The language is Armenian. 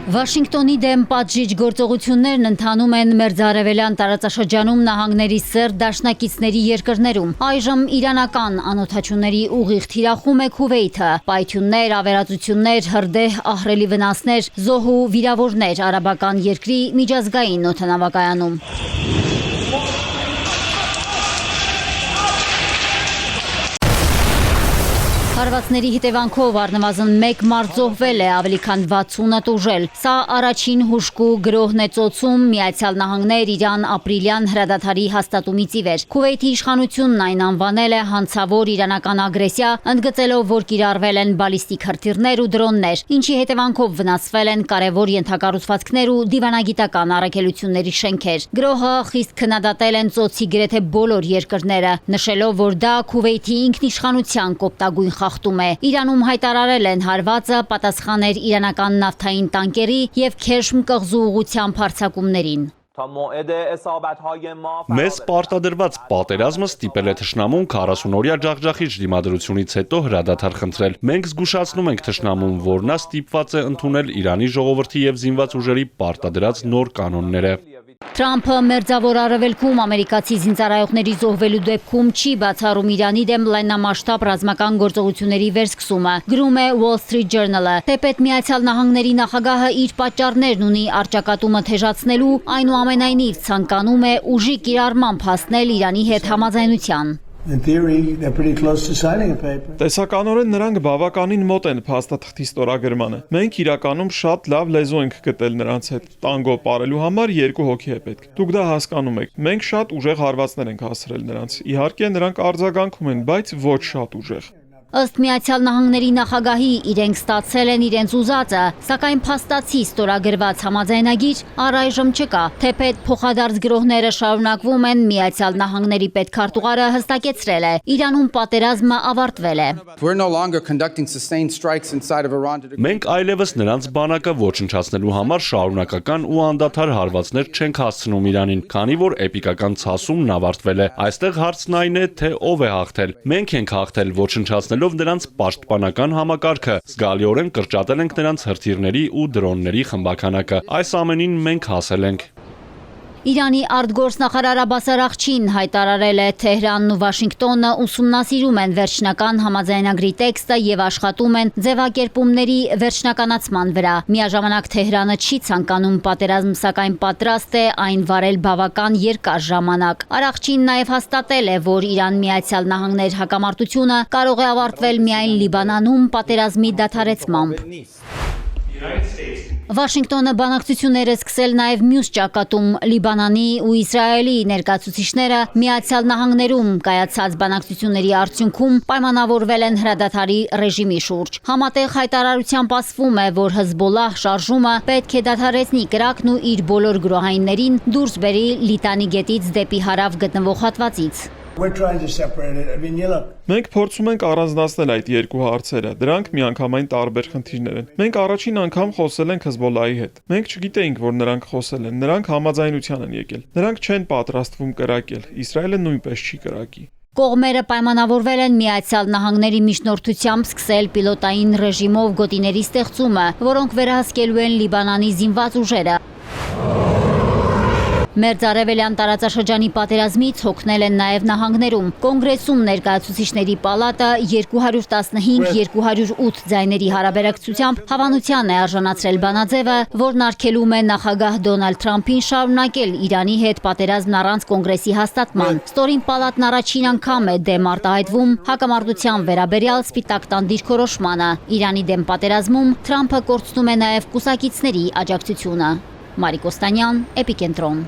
Վաշինգտոնի դեմ պատժիչ գործողություններն ընթանում են մերձարևելյան տարածաշրջանում նահանգների սերտ դաշնակիցների երկրներում։ Այժմ իրանական անօդաչուների ուղիղ թիրախում է Քուվեյթը։ Պայթյուններ, ավերածություններ, հրդեհ, ահռելի վնասներ, զոհ ու վիրավորներ արաբական երկրի միջազգային օդանավակայանում։ Հարվածների հետևանքով առնվազն 1 մարդ զոհվել է, ավելի քան 60-ը տուժել։ Սա առաջին հուժկու գրոհն է ծոցում Միացյալ Նահանգներ Իրան ապրիլյան հրադադարի հաստատումից ի վեր։ Քուվեյթի իշխանությունն այն անվանել է հանցավոր իրանական ագրեսիա, ընդգծելով, որ կիրառվել են բալիստիկ հրթիռներ ու դրոններ, ինչի հետևանքով վնասվել են կարևոր ենթակառուցվածքներ ու դիվանագիտական առաքելությունների շենքեր։ Գրոհը խիստ քննադատել են ծոցի գրեթե բոլոր երկրները, նշելով, որ դա Քուվեյթի ինքնիշխանության կոպտագույն խախտում է։ Իրանում հայտարարել են հարվածը պատասխան էր իրանական նավթային տանկերի և Քերշմ կղզու ուղղությամբ հարձակումներին։ Մեզ պարտադրված պատերազմը ստիպել է թշնամուն 40-օրյա ջախջախիչ դիմադրությունից հետո հրադադար խնդրել։ Մենք զգուշացնում ենք թշնամուն, որ նա ստիպված է ընդունել Իրանի ժողովրդի և զինված ուժերի պարտադրած նոր կանոնները։ Թրամփը մերձավոր արևելքում ամերիկացի զինծառայողների զոհվելու դեպքում չի բացառում Իրանի դեմ լայնամասշտաբ ռազմական գործողությունների վերսկսումը, գրում է Wall Street Journal-ը։ Թեպետ Միացյալ Նահանգների նախագահը իր պատճառներն ունի առճակատումը թեժացնելու, այնուամենայնիվ ցանկանում է ուժի կիրառմամբ հասնել Իրանի հետ համաձայնության։ Տեսականորեն նրանք բավականին մոտ են փաստաթղթի ստորագրմանը։ Մենք իրականում շատ լավ լեզու ենք գտել նրանց հետ։ Տանգո պարելու համար 2 հոգի է պետք։ Դուք դա հասկանում եք։ Մենք շատ ուժեղ հարվածներ ենք հասցրել նրանց։ Իհարկե նրանք արձագանքում են, բայց ոչ շատ ուժեղ։ Ըստ Միացյալ Նահանգների նախագահի իրենք ստացել են իրենց ուզածը, սակայն փաստացի ստորագրված համաձայնագիր առայժմ չկա։ Թեպետ փոխադարձ գրոհները շարունակվում են, Միացյալ Նահանգների պետքարտուղարը հստակեցրել է, Իրանում պատերազմը ավարտվել է։ Մենք այլևս նրանց բանակը ոչնչացնելու համար շարունակական ու անդադար հարվածներ չենք հասցնում Իրանին, քանի որ էպիկական ցասումն ավարտվել է։ Այստեղ հարցն այն է, թե ով է հաղթել։ Մենք ենք հաղթել ոչնչացնելով նրանց պաշտպանական համակարգը, զգալիորեն կրճատել ենք նրանց հրթիռների ու դրոնների խմբաքանակը։ Այս ամենին մենք հասել ենք։ Իրանի արտգործնախարար Աբբաս Արաղչին հայտարարել է Թեհրանն ու Վաշինգտոնը ուսումնասիրում են վերջնական համաձայնագրի տեքստը և աշխատում են ձևակերպումների վերջնականացման վրա։ Միաժամանակ Թեհրանը չի ցանկանում պատերազմ, սակայն պատրաստ է այն վարել բավական երկար ժամանակ։ Արաղչին նաև հաստատել է, որ Իրան-Միացյալ Նահանգներ հակամարտությունը կարող է ավարտվել միայն Լիբանանում պատերազմի դադարեցմամբ։ Վաշինգտոնը բանակցություններ է սկսել նաև մյուս ճակատում։ Լիբանանի ու Իսրայելի ներկայացուցիչները Միացյալ Նահանգներում կայացած բանակցությունների արդյունքում պայմանավորվել են հրադադարի ռեժիմի շուրջ։ Համատեղ հայտարարությամբ ասվում է, որ Հեզբոլլահ շարժումը պետք է դադարեցնի Կրակն ու իր բոլոր գրոհայիններին դուրս բերի Լիտանի գետից դեպի հարավ գտնվող հատվածից։ Մենք փորձում ենք առանձնացնել այդ երկու հարցերը, դրանք միանգամայն տարբեր խնդիրներ են։ Մենք առաջին անգամ խոսել ենք Հեզբոլլահի հետ։ Մենք չգիտեինք, որ նրանք խոսել են, նրանք համաձայնության են եկել։ Նրանք չեն պատրաստվում կրակել, Իսրայելը նույնպես չի կրակի։ Կողմերը պայմանավորվել են Միացյալ Նահանգների միջնորդությամբ սկսել պիլոտային ռեժիմով գոտիների ստեղծումը, որոնք վերահսկելու են Լիբանանի զինված ուժերը։ Մերձարևելյան տարածաշրջանի պատերազմից հոգնել են նաև նահանգներում։ Կոնգրեսում ներկայացուցիչների պալատը 215-208 ձայների հարաբերակցությամբ հավանության է արժանացրել բանաձևը, որն արգելում է նախագահ Դոնալդ Թրամփին շարունակել Իրանի հետ պատերազմն առանց կոնգրեսի հաստատման։ Ստորին պալատն առաջին անգամ է դեմ արտահայտվում հակամարտության վերաբերյալ սպիտակ տան դիրքորոշմանը։ Իրանի դեմ պատերազմում Թրամփը կորցնում է նաև կուսակիցների աջակցությունը։ Մարիկ Օստանյան, Էպիկենտրոն։